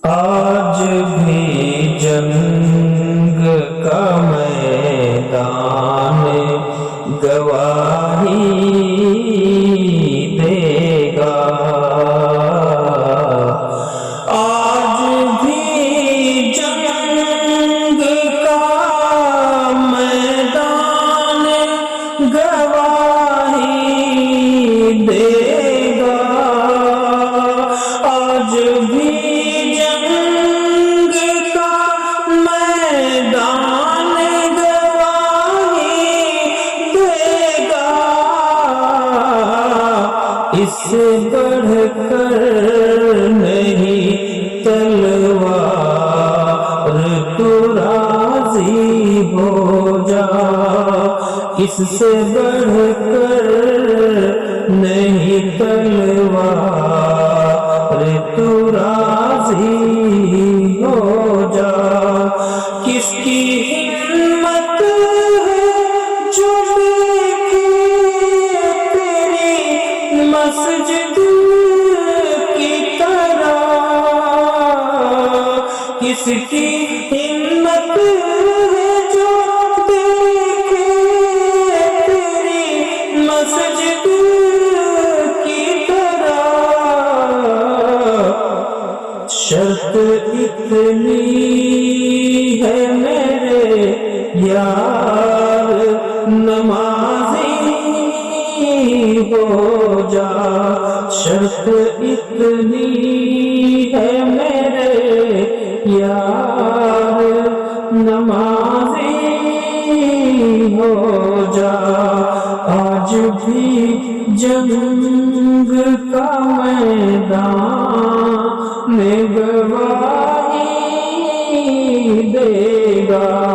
آج بھی جنگ کا میدان گواہی دے گا، آج بھی جنگ کا میدان گواہی دے گا، آج بھی جنگ کا میدان گواہی دے گا، اس سے بڑھ کر نہیں تلوار، تو راضی ہو جا، اس سے بڑھ کر نہیں تلوار، تو راضی ہو جا، کس کی ہمت ہے جو دیکھے تیری مسجد کی طرح، کس کی ہمت ہے جو دیکھے تیری مسجد کی طرح، شرط اتنی ہے میرے یار نمازی ہو جا، شرط اتنی ہے میرے یار نمازی ہو جا، آج بھی جنگ کا میدان گواہی دے گا۔